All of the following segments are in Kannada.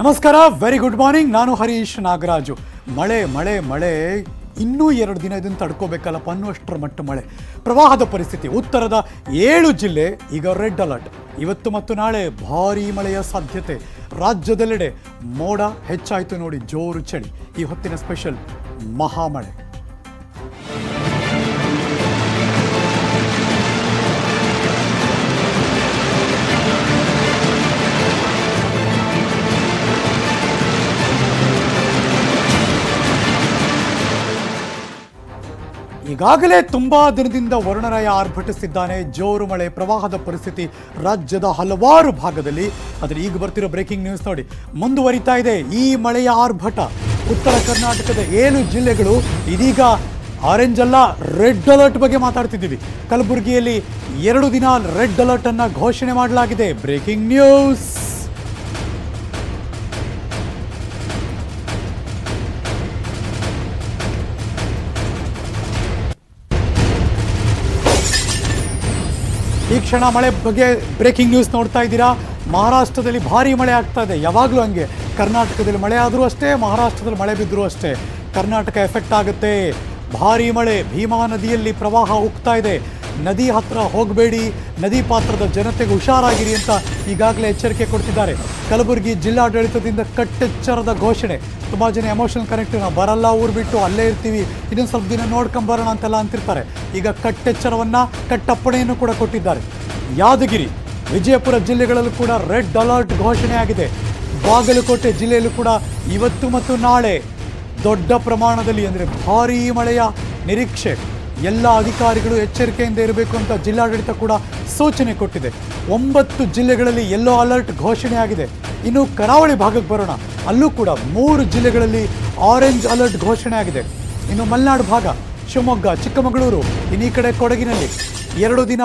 ನಮಸ್ಕಾರ, ವೆರಿ ಗುಡ್ ಮಾರ್ನಿಂಗ್. ನಾನು ಹರೀಶ್ ನಾಗರಾಜು. ಮಳೆ ಮಳೆ ಮಳೆ ಇನ್ನೂ 2 ದಿನ ಇದನ್ನು ತಡ್ಕೋಬೇಕಲ್ಲಪ್ಪ ಅನ್ನುವಷ್ಟರ ಮಟ್ಟ ಮಳೆ. ಪ್ರವಾಹದ ಪರಿಸ್ಥಿತಿ ಉತ್ತರದ 7 ಜಿಲ್ಲೆ ಈಗ ರೆಡ್ ಅಲರ್ಟ್. ಇವತ್ತು ಮತ್ತು ನಾಳೆ ಭಾರೀ ಮಳೆಯ ಸಾಧ್ಯತೆ. ರಾಜ್ಯದೆಲ್ಲೆಡೆ ಮೋಡ ಹೆಚ್ಚಾಯಿತು ನೋಡಿ, ಜೋರು ಚಳಿ. ಈ ಹೊತ್ತಿನ ಸ್ಪೆಷಲ್ ಮಹಾಮಳೆ. ಈಗಾಗಲೇ ತುಂಬಾ ದಿನದಿಂದ ವರುಣರಾಯ ಆರ್ಭಟಿಸಿದ್ದಾನೆ. ಜೋರು ಮಳೆ, ಪ್ರವಾಹದ ಪರಿಸ್ಥಿತಿ ರಾಜ್ಯದ ಹಲವಾರು ಭಾಗದಲ್ಲಿ. ಆದರೆ ಈಗ ಬರ್ತಿರೋ ಬ್ರೇಕಿಂಗ್ ನ್ಯೂಸ್ ನೋಡಿ, ಮುಂದುವರಿತಾ ಇದೆ ಈ ಮಳೆಯ ಆರ್ಭಟ. ಉತ್ತರ ಕರ್ನಾಟಕದ 7 ಜಿಲ್ಲೆಗಳು ಇದೀಗ ಆರೆಂಜ್ ಅಲ್ಲ, ರೆಡ್ ಅಲರ್ಟ್ ಬಗ್ಗೆ ಮಾತಾಡ್ತಿದ್ದೀವಿ. ಕಲಬುರಗಿಯಲ್ಲಿ 2 ದಿನ ರೆಡ್ ಅಲರ್ಟ್ ಅನ್ನ ಘೋಷಣೆ ಮಾಡಲಾಗಿದೆ. Breaking news. ಈ ಕ್ಷಣ ಮಳೆ ಬಗ್ಗೆ ಬ್ರೇಕಿಂಗ್ ನ್ಯೂಸ್ ನೋಡ್ತಾ ಇದ್ದೀರಾ. ಮಹಾರಾಷ್ಟ್ರದಲ್ಲಿ ಭಾರೀ ಮಳೆ ಆಗ್ತಾ ಇದೆ. ಯಾವಾಗಲೂ ಹಂಗೆ, ಕರ್ನಾಟಕದಲ್ಲಿ ಮಳೆ ಆದರೂ ಅಷ್ಟೇ, ಮಹಾರಾಷ್ಟ್ರದಲ್ಲಿ ಮಳೆ ಬಿದ್ದರೂ ಅಷ್ಟೇ. ಕರ್ನಾಟಕ ಎಫೆಕ್ಟ್ ಆಗುತ್ತೆ. ಭಾರೀ ಮಳೆ, ಭೀಮಾ ನದಿಯಲ್ಲಿ ಪ್ರವಾಹ ಉಕ್ತಾ ಇದೆ. ನದಿ ಹತ್ರ ಹೋಗಬೇಡಿ, ನದಿ ಪಾತ್ರದ ಜನತೆಗೆ ಹುಷಾರಾಗಿರಿ ಅಂತ ಈಗಾಗಲೇ ಎಚ್ಚರಿಕೆ ಕೊಡ್ತಿದ್ದಾರೆ. ಕಲಬುರಗಿ ಜಿಲ್ಲಾಡಳಿತದಿಂದ ಕಟ್ಟೆಚ್ಚರದ ಘೋಷಣೆ. ತುಂಬ ಜನ ಎಮೋಷನಲ್ ಕನೆಕ್ಟ್, ನಾವು ಬರಲ್ಲ, ಊರು ಬಿಟ್ಟು ಅಲ್ಲೇ ಇರ್ತೀವಿ, ಇನ್ನೊಂದು ಸ್ವಲ್ಪ ದಿನ ನೋಡ್ಕೊಂಬರೋಣ ಅಂತೆಲ್ಲ ಅಂತಿರ್ತಾರೆ. ಈಗ ಕಟ್ಟೆಚ್ಚರವನ್ನು, ಕಟ್ಟಪ್ಪಣೆಯನ್ನು ಕೂಡ ಕೊಟ್ಟಿದ್ದಾರೆ. ಯಾದಗಿರಿ, ವಿಜಯಪುರ ಜಿಲ್ಲೆಗಳಲ್ಲೂ ಕೂಡ ರೆಡ್ ಅಲರ್ಟ್ ಘೋಷಣೆ ಆಗಿದೆ. ಬಾಗಲಕೋಟೆ ಜಿಲ್ಲೆಯಲ್ಲೂ ಕೂಡ ಇವತ್ತು ಮತ್ತು ನಾಳೆ ದೊಡ್ಡ ಪ್ರಮಾಣದಲ್ಲಿ ಅಂದರೆ ಭಾರೀ ಮಳೆಯ ನಿರೀಕ್ಷೆ. ಎಲ್ಲ ಅಧಿಕಾರಿಗಳು ಎಚ್ಚರಿಕೆಯಿಂದ ಇರಬೇಕು ಅಂತ ಜಿಲ್ಲಾಡಳಿತ ಕೂಡ ಸೂಚನೆ ಕೊಟ್ಟಿದೆ. 9 ಜಿಲ್ಲೆಗಳಲ್ಲಿ ಯೆಲ್ಲೋ ಅಲರ್ಟ್ ಘೋಷಣೆ ಆಗಿದೆ. ಇನ್ನು ಕರಾವಳಿ ಭಾಗಕ್ಕೆ ಬರೋಣ, ಅಲ್ಲೂ ಕೂಡ 3 ಜಿಲ್ಲೆಗಳಲ್ಲಿ ಆರೆಂಜ್ ಅಲರ್ಟ್ ಘೋಷಣೆ ಆಗಿದೆ. ಇನ್ನು ಮಲೆನಾಡು ಭಾಗ, ಶಿವಮೊಗ್ಗ, ಚಿಕ್ಕಮಗಳೂರು, ಇನ್ನು ಈ ಕಡೆ ಕೊಡಗಿನಲ್ಲಿ 2 ದಿನ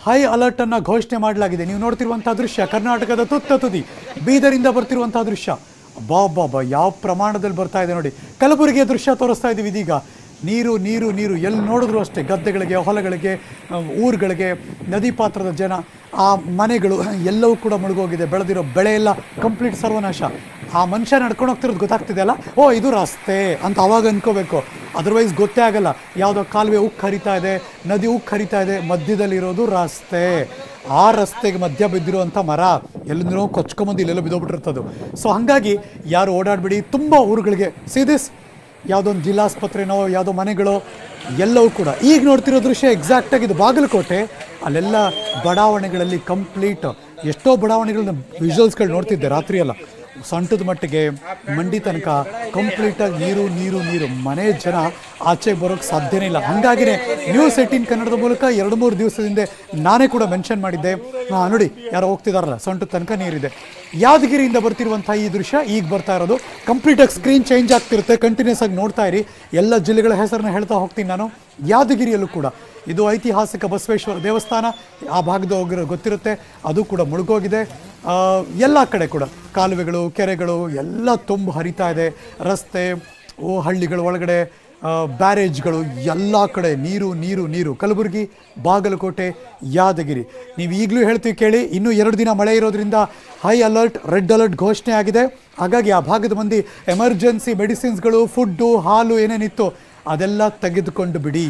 ಹೈ ಅಲರ್ಟ್ ಅನ್ನು ಘೋಷಣೆ ಮಾಡಲಾಗಿದೆ. ನೀವು ನೋಡ್ತಿರುವಂತಹ ದೃಶ್ಯ ಕರ್ನಾಟಕದ ತುತ್ತ ತುದಿ, ಬೀದರಿಂದ ಬರ್ತಿರುವಂತಹ ದೃಶ್ಯ. ಬಾಬಾ ಯಾವ ಪ್ರಮಾಣದಲ್ಲಿ ಬರ್ತಾ ಇದೆ ನೋಡಿ. ಕಲಬುರಗಿಯ ದೃಶ್ಯ ತೋರಿಸ್ತಾ ಇದ್ದೀವಿ ಇದೀಗ. ನೀರು ನೀರು ನೀರು, ಎಲ್ಲಿ ನೋಡಿದ್ರು ಅಷ್ಟೇ. ಗದ್ದೆಗಳಿಗೆ, ಹೊಲಗಳಿಗೆ, ಊರುಗಳಿಗೆ, ನದಿ ಪಾತ್ರದ ಜನ, ಆ ಮನೆಗಳು ಎಲ್ಲವೂ ಕೂಡ ಮುಳುಗೋಗಿದೆ. ಬೆಳೆದಿರೋ ಬೆಳೆ ಎಲ್ಲ ಕಂಪ್ಲೀಟ್ ಸರ್ವನಾಶ. ಆ ಮನುಷ್ಯ ನಡ್ಕೊಂಡು ಹೋಗ್ತಿರೋದು ಗೊತ್ತಾಗ್ತಿದೆ ಅಲ್ಲ, ಓ ಇದು ರಸ್ತೆ ಅಂತ ಅವಾಗ ಅನ್ಕೋಬೇಕು. ಅದರ್ವೈಸ್ ಗೊತ್ತೇ ಆಗಲ್ಲ. ಯಾವುದೋ ಕಾಲುವೆ ಉಕ್ಕು ಹರಿತಾ ಇದೆ, ನದಿ ಉಕ್ಕು ಹರಿತಾ ಇದೆ, ಮಧ್ಯದಲ್ಲಿರೋದು ರಸ್ತೆ. ಆ ರಸ್ತೆಗೆ ಮಧ್ಯ ಬಿದ್ದಿರುವಂಥ ಮರ ಎಲ್ಲಂದ್ರೂ ಕೊಚ್ಕೊಂಬಂದು ಇಲ್ಲೆಲ್ಲ ಬಿದ್ದೋಗ್ಬಿಟ್ಟಿರ್ತದು. ಸೊ ಹಾಗಾಗಿ ಯಾರು ಓಡಾಡಬೇಡಿ. ತುಂಬ ಊರುಗಳಿಗೆ ಸೀದಿಸ್ ಯಾವುದೊಂದು ಜಿಲ್ಲಾಸ್ಪತ್ರೆನೋ ಯಾವುದೋ ಮನೆಗಳೋ ಎಲ್ಲವೂ ಕೂಡ. ಈಗ ನೋಡ್ತಿರೋ ದೃಶ್ಯ ಎಕ್ಸಾಕ್ಟಾಗಿ ಇದು ಬಾಗಲಕೋಟೆ. ಅಲ್ಲೆಲ್ಲ ಬಡಾವಣೆಗಳಲ್ಲಿ ಕಂಪ್ಲೀಟ್, ಎಷ್ಟೋ ಬಡಾವಣೆಗಳನ್ನ ವಿಜುವಲ್ಸ್ಗಳು ನೋಡ್ತಿದ್ದೆ ರಾತ್ರಿ ಎಲ್ಲ. ಸೊಂಟದ ಮಟ್ಟಿಗೆ ಮಂಡಿ ತನಕ ಕಂಪ್ಲೀಟಾಗಿ ನೀರು ನೀರು ನೀರು. ಮನೆ ಜನ ಆಚೆಗೆ ಬರೋಕ್ಕೆ ಸಾಧ್ಯನೇ ಇಲ್ಲ. ಹಾಗಾಗಿನೇ ನ್ಯೂಸ್ 18 ಕನ್ನಡದ ಮೂಲಕ 2-3 ದಿವಸದಿಂದ ನಾನೇ ಕೂಡ ಮೆನ್ಷನ್ ಮಾಡಿದ್ದೆ, ನೋಡಿ ಯಾರೋ ಹೋಗ್ತಿದಾರಲ್ಲ, ಸೊಂಟದ ತನಕ ನೀರಿದೆ. ಯಾದಗಿರಿಯಿಂದ ಬರ್ತಿರುವಂಥ ಈ ದೃಶ್ಯ ಈಗ ಬರ್ತಾ ಇರೋದು. ಕಂಪ್ಲೀಟಾಗಿ ಸ್ಕ್ರೀನ್ ಚೇಂಜ್ ಆಗ್ತಿರುತ್ತೆ, ಕಂಟಿನ್ಯೂಸ್ ಆಗಿ ನೋಡ್ತಾ ಇರಿ. ಎಲ್ಲ ಜಿಲ್ಲೆಗಳ ಹೆಸರನ್ನ ಹೇಳ್ತಾ ಹೋಗ್ತೀನಿ ನಾನು. ಯಾದಗಿರಿಯಲ್ಲೂ ಕೂಡ ಇದು ಐತಿಹಾಸಿಕ ಬಸವೇಶ್ವರ ದೇವಸ್ಥಾನ, ಆ ಭಾಗದ ಹೋಗಿರೋ ಗೊತ್ತಿರುತ್ತೆ, ಅದು ಕೂಡ ಮುಳುಗೋಗಿದೆ. ಎಲ್ಲ ಕಡೆ ಕೂಡ ಕಾಲುವೆಗಳು, ಕೆರೆಗಳು ಎಲ್ಲ ತುಂಬ ಹರಿತಾ ಇದೆ. ರಸ್ತೆ, ಹಳ್ಳಿಗಳ ಒಳಗಡೆ ಬ್ಯಾರೇಜ್ಗಳು, ಎಲ್ಲ ಕಡೆ ನೀರು ನೀರು ನೀರು. ಕಲಬುರಗಿ, ಬಾಗಲಕೋಟೆ, ಯಾದಗಿರಿ. ನೀವು ಈಗಲೂ ಹೇಳ್ತೀವಿ ಕೇಳಿ, ಇನ್ನೂ 2 ದಿನ ಮಳೆ ಇರೋದ್ರಿಂದ ಹೈ ಅಲರ್ಟ್, ರೆಡ್ ಅಲರ್ಟ್ ಘೋಷಣೆ ಆಗಿದೆ. ಹಾಗಾಗಿ ಆ ಭಾಗದ ಮಂದಿ ಎಮರ್ಜೆನ್ಸಿ ಮೆಡಿಸಿನ್ಸ್ಗಳು, ಫುಡ್ಡು, ಹಾಲು ಏನೇನಿತ್ತು ಅದೆಲ್ಲ ತೆಗೆದುಕೊಂಡು ಬಿಡಿ.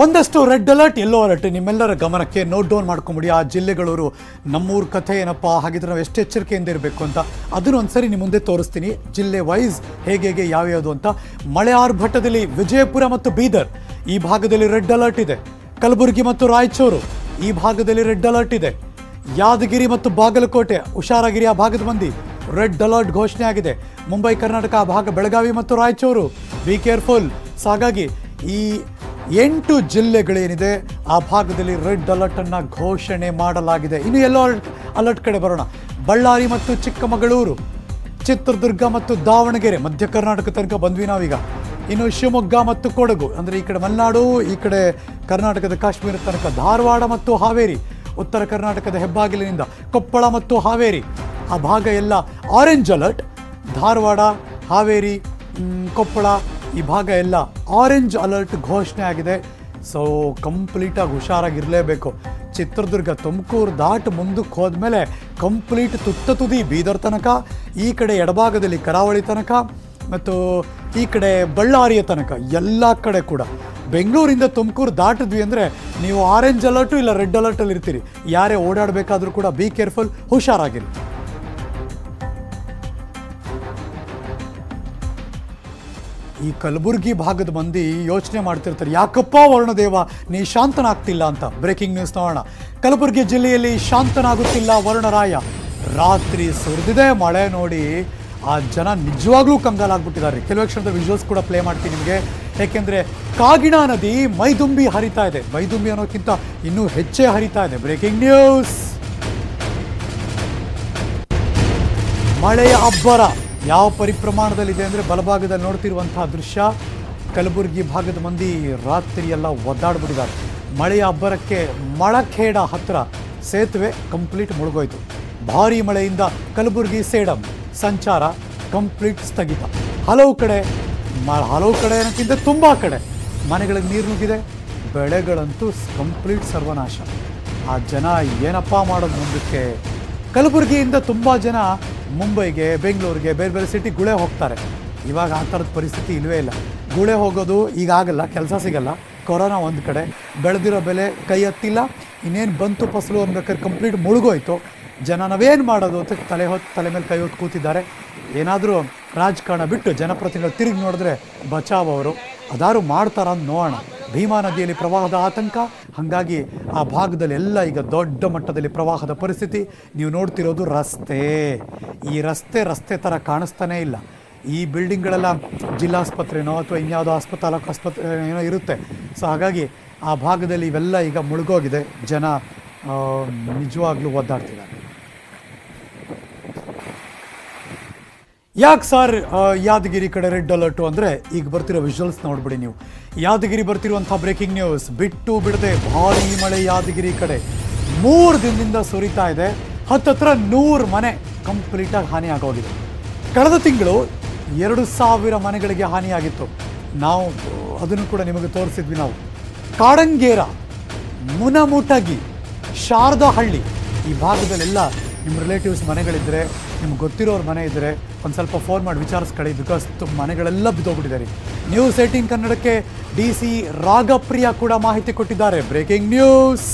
ಒಂದಷ್ಟು ರೆಡ್ ಅಲರ್ಟ್, ಯೆಲ್ಲೋ ಅಲರ್ಟ್ ನಿಮ್ಮೆಲ್ಲರ ಗಮನಕ್ಕೆ ನೋಟ್ ಡೌನ್ ಮಾಡ್ಕೊಂಬಿಡಿ. ಆ ಜಿಲ್ಲೆಗಳವರು ನಮ್ಮೂರ ಕಥೆ ಏನಪ್ಪ, ಹಾಗಿದ್ರೆ ನಾವು ಎಷ್ಟು ಎಚ್ಚರಿಕೆಯಿಂದ ಇರಬೇಕು ಅಂತ ಅದನ್ನು ಒಂದ್ಸರಿ ನಿಮ್ಮ ಮುಂದೆ ತೋರಿಸ್ತೀನಿ. ಜಿಲ್ಲೆ ವೈಸ್ ಹೇಗೆ ಯಾವ್ಯಾವುದು ಅಂತ. ಮಳೆ ಆರ್ಭಟದಲ್ಲಿ ವಿಜಯಪುರ ಮತ್ತು ಬೀದರ್ ಈ ಭಾಗದಲ್ಲಿ ರೆಡ್ ಅಲರ್ಟ್ ಇದೆ. ಕಲಬುರಗಿ ಮತ್ತು ರಾಯಚೂರು ಈ ಭಾಗದಲ್ಲಿ ರೆಡ್ ಅಲರ್ಟ್ ಇದೆ. ಯಾದಗಿರಿ ಮತ್ತು ಬಾಗಲಕೋಟೆ ಹುಷಾರಾಗಿರಿ, ಆ ಭಾಗದ ಮಂದಿ. ರೆಡ್ ಅಲರ್ಟ್ ಘೋಷಣೆ ಆಗಿದೆ. ಮುಂಬೈ ಕರ್ನಾಟಕ ಆ ಭಾಗ, ಬೆಳಗಾವಿ ಮತ್ತು ರಾಯಚೂರು, ಬಿ ಕೇರ್ಫುಲ್. ಸೊ ಹಾಗಾಗಿ ಈ 8 ಜಿಲ್ಲೆಗಳೇನಿದೆ ಆ ಭಾಗದಲ್ಲಿ ರೆಡ್ ಅಲರ್ಟ್ ಅನ್ನು ಘೋಷಣೆ ಮಾಡಲಾಗಿದೆ. ಇನ್ನು ಯೆಲ್ಲೋ ಅಲರ್ಟ್ ಕಡೆ ಬರೋಣ. ಬಳ್ಳಾರಿ ಮತ್ತು ಚಿಕ್ಕಮಗಳೂರು, ಚಿತ್ರದುರ್ಗ ಮತ್ತು ದಾವಣಗೆರೆ, ಮಧ್ಯ ಕರ್ನಾಟಕ ತನಕ ಬಂದ್ವಿ ನಾವೀಗ. ಇನ್ನು ಶಿವಮೊಗ್ಗ ಮತ್ತು ಕೊಡಗು ಅಂದರೆ ಈ ಕಡೆ ಮಲೆನಾಡು, ಈ ಕಡೆ ಕರ್ನಾಟಕದ ಕಾಶ್ಮೀರ ತನಕ. ಧಾರವಾಡ ಮತ್ತು ಹಾವೇರಿ, ಉತ್ತರ ಕರ್ನಾಟಕದ ಹೆಬ್ಬಾಗಿಲಿನಿಂದ ಕೊಪ್ಪಳ ಮತ್ತು ಹಾವೇರಿ ಆ ಭಾಗ ಎಲ್ಲ ಆರೆಂಜ್ ಅಲರ್ಟ್. ಧಾರವಾಡ, ಹಾವೇರಿ, ಕೊಪ್ಪಳ ಈ ಭಾಗ ಎಲ್ಲ ಆರೆಂಜ್ ಅಲರ್ಟ್ ಘೋಷಣೆ ಆಗಿದೆ. ಸೊ ಕಂಪ್ಲೀಟಾಗಿ ಹುಷಾರಾಗಿರಲೇಬೇಕು. ಚಿತ್ರದುರ್ಗ ತುಮಕೂರು ದಾಟ್ ಮುಂದಕ್ಕೆ ಹೋದ್ಮೇಲೆ ಕಂಪ್ಲೀಟ್ ತುದಿ ಬೀದರ್ ತನಕ, ಈ ಕಡೆ ಎಡಭಾಗದಲ್ಲಿ ಕರಾವಳಿ ತನಕ ಮತ್ತು ಈ ಕಡೆ ಬಳ್ಳಾರಿಯ ತನಕ ಎಲ್ಲ ಕಡೆ ಕೂಡ. ಬೆಂಗಳೂರಿಂದ ತುಮಕೂರು ದಾಟಿದ್ವಿ ಅಂದರೆ ನೀವು ಆರೆಂಜ್ ಅಲರ್ಟು ಇಲ್ಲ ರೆಡ್ ಅಲರ್ಟಲ್ಲಿ ಇರ್ತೀರಿ. ಯಾರೇ ಓಡಾಡಬೇಕಾದ್ರೂ ಕೂಡ ಬಿ ಕೇರ್ಫುಲ್, ಹುಷಾರಾಗಿರಿ. ಈ ಕಲಬುರಗಿ ಭಾಗದ ಮಂದಿ ಯೋಚನೆ ಮಾಡ್ತಿರ್ತಾರೆ, ಯಾಕಪ್ಪ ವರುಣದೇವ ನೀ ಶಾಂತನಾಗ್ತಿಲ್ಲ ಅಂತ. ಬ್ರೇಕಿಂಗ್ ನ್ಯೂಸ್ ನೋಡೋಣ. ಕಲಬುರಗಿ ಜಿಲ್ಲೆಯಲ್ಲಿ ಶಾಂತನಾಗುತ್ತಿಲ್ಲ ವರುಣರಾಯ. ರಾತ್ರಿ ಸುರಿದಿದೆ ಮಳೆ ನೋಡಿ ಆ ಜನ ನಿಜವಾಗ್ಲೂ ಕಂಗಾಲಾಗ್ಬಿಟ್ಟಿದ್ದಾರೆ. ಕೆಲವು ಕ್ಷಣದ ವಿಜುವಲ್ಸ್ ಕೂಡ ಪ್ಲೇ ಮಾಡ್ತೀನಿ ನಿಮಗೆ. ಏಕೆಂದರೆ ಕಾಗಿಣಾ ನದಿ ಮೈದುಂಬಿ ಹರಿತಾ ಇದೆ. ಮೈದುಂಬಿ ಅನ್ನೋಕ್ಕಿಂತ ಇನ್ನೂ ಹೆಚ್ಚೇ ಹರಿತಾ ಇದೆ. Breaking news. ಮಳೆಯ ಅಬ್ಬರ ಯಾವ ಪರಿಪ್ರಮಾಣದಲ್ಲಿದೆ ಅಂದರೆ ಬಲಭಾಗದಲ್ಲಿ ನೋಡ್ತಿರುವಂತಹ ದೃಶ್ಯ. ಕಲಬುರಗಿ ಭಾಗದ ಮಂದಿ ರಾತ್ರಿ ಎಲ್ಲ ಒದ್ದಾಡ್ಬಿಟ್ಟಿದ್ದಾರೆ. ಮಳೆಯ ಅಬ್ಬರಕ್ಕೆ ಮಳಖೇಡ ಹತ್ತಿರ ಸೇತುವೆ ಕಂಪ್ಲೀಟ್ ಮುಳುಗೋಯ್ತು. ಭಾರೀ ಮಳೆಯಿಂದ ಕಲಬುರಗಿ ಸೇಡಂ ಸಂಚಾರ ಕಂಪ್ಲೀಟ್ ಸ್ಥಗಿತ. ಹಲವು ಕಡೆ ಅನ್ನೋಕ್ಕಿಂತ ತುಂಬ ಕಡೆ ಮನೆಗಳಿಗೆ ನೀರು ನುಗ್ಗಿದೆ. ಬೆಳೆಗಳಂತೂ ಕಂಪ್ಲೀಟ್ ಸರ್ವನಾಶ. ಆ ಜನ ಏನಪ್ಪ ಮಾಡೋದು ಮುಂದಕ್ಕೆ. ಕಲಬುರಗಿಯಿಂದ ತುಂಬ ಜನ ಮುಂಬೈಗೆ, ಬೆಂಗಳೂರಿಗೆ, ಬೇರೆ ಬೇರೆ ಸಿಟಿ ಗುಳೆ ಹೋಗ್ತಾರೆ. ಇವಾಗ ಆ ಥರದ ಪರಿಸ್ಥಿತಿ ಇಲ್ಲವೇ ಇಲ್ಲ. ಗುಳೆ ಹೋಗೋದು ಈಗಾಗಲ್ಲ, ಕೆಲಸ ಸಿಗಲ್ಲ. ಕೊರೋನಾ ಒಂದು ಕಡೆ, ಬೆಳೆದಿರೋ ಬೆಲೆ ಕೈ ಹತ್ತಿಲ್ಲ. ಇನ್ನೇನು ಬಂತು ಫಸಲು ಅನ್ಬೇಕಾದ್ರೆ ಕಂಪ್ಲೀಟ್ ಮುಳುಗೋಯ್ತು. ಜನ ನಾವೇನು ಮಾಡೋದು ಅಂತ ತಲೆ ಮೇಲೆ ಕೈ ಹೊತ್ತು ಕೂತಿದ್ದಾರೆ. ಏನಾದರೂ ರಾಜಕಾರಣ ಬಿಟ್ಟು ಜನಪ್ರತಿನಿಧಿಗಳು ತಿರುಗಿ ನೋಡಿದ್ರೆ ಬಚಾವ್ ಅವರು ಅದಾರು ಮಾಡ್ತಾರ ಅಂತ ನೋಡೋಣ. ಭೀಮಾ ನದಿಯಲ್ಲಿ ಪ್ರವಾಹದ ಆತಂಕ, ಹಾಗಾಗಿ ಆ ಭಾಗದಲ್ಲಿ ಎಲ್ಲ ಈಗ ದೊಡ್ಡ ಮಟ್ಟದಲ್ಲಿ ಪ್ರವಾಹದ ಪರಿಸ್ಥಿತಿ. ನೀವು ನೋಡ್ತಿರೋದು ರಸ್ತೆ. ಈ ರಸ್ತೆ ಥರ ಕಾಣಿಸ್ತಾನೇ ಇಲ್ಲ. ಈ ಬಿಲ್ಡಿಂಗ್ಗಳೆಲ್ಲ ಜಿಲ್ಲಾಸ್ಪತ್ರೆನೋ ಅಥವಾ ಇನ್ಯಾವುದೋ ತಾಲೂಕು ಆಸ್ಪತ್ರೆ ಏನೋ ಇರುತ್ತೆ. ಸೊ ಹಾಗಾಗಿ ಆ ಭಾಗದಲ್ಲಿ ಇವೆಲ್ಲ ಈಗ ಮುಳುಗೋಗಿದೆ. ಜನ ನಿಜವಾಗ್ಲೂ ಒದ್ದಾಡ್ತಿದ್ದಾರೆ. ಯಾಕೆ ಸರ್ ಯಾದಗಿರಿ ಕಡೆ ರೆಡ್ ಅಲರ್ಟು ಅಂದರೆ ಈಗ ಬರ್ತಿರೋ ವಿಜುವಲ್ಸ್ ನೋಡ್ಬಿಡಿ ನೀವು. ಯಾದಗಿರಿ ಬರ್ತಿರುವಂಥ ಬ್ರೇಕಿಂಗ್ ನ್ಯೂಸ್. ಬಿಟ್ಟು ಬಿಡದೆ ಭಾರೀ ಮಳೆ ಯಾದಗಿರಿ ಕಡೆ 3 ದಿನದಿಂದ ಸುರಿತಾ ಇದೆ. ಹತ್ತತ್ರ 100 ಮನೆ ಕಂಪ್ಲೀಟಾಗಿ ಹಾನಿ ಆಗೋಗಿದೆ. ಕಳೆದ ತಿಂಗಳು 2,000 ಮನೆಗಳಿಗೆ ಹಾನಿಯಾಗಿತ್ತು. ನಾವು ಅದನ್ನು ಕೂಡ ನಿಮಗೆ ತೋರಿಸಿದ್ವಿ. ನಾವು ಕಾಡಂಗೇರ, ಮುನಮುಟಗಿ, ಶಾರದಾಹಳ್ಳಿ ಈ ಭಾಗದಲ್ಲೆಲ್ಲ ನಿಮ್ಮ ರಿಲೇಟಿವ್ಸ್ ಮನೆಗಳಿದ್ದರೆ, ನಿಮ್ಗೆ ಗೊತ್ತಿರೋರು ಮನೆ ಇದ್ದರೆ ಒಂದು ಸ್ವಲ್ಪ ಫೋನ್ ಮಾಡಿ ವಿಚಾರಿಸ್ಕೊಳ್ಳಿ. ಬಿಕಾಸ್ ಮನೆಗಳೆಲ್ಲ ಬಿದ್ದೋಗ್ಬಿಟ್ಟಿದ್ದಾರೆ. ನ್ಯೂಸ್ 18 ಕನ್ನಡಕ್ಕೆ DC ರಾಗಪ್ರಿಯ ಕೂಡ ಮಾಹಿತಿ ಕೊಟ್ಟಿದ್ದಾರೆ. Breaking news.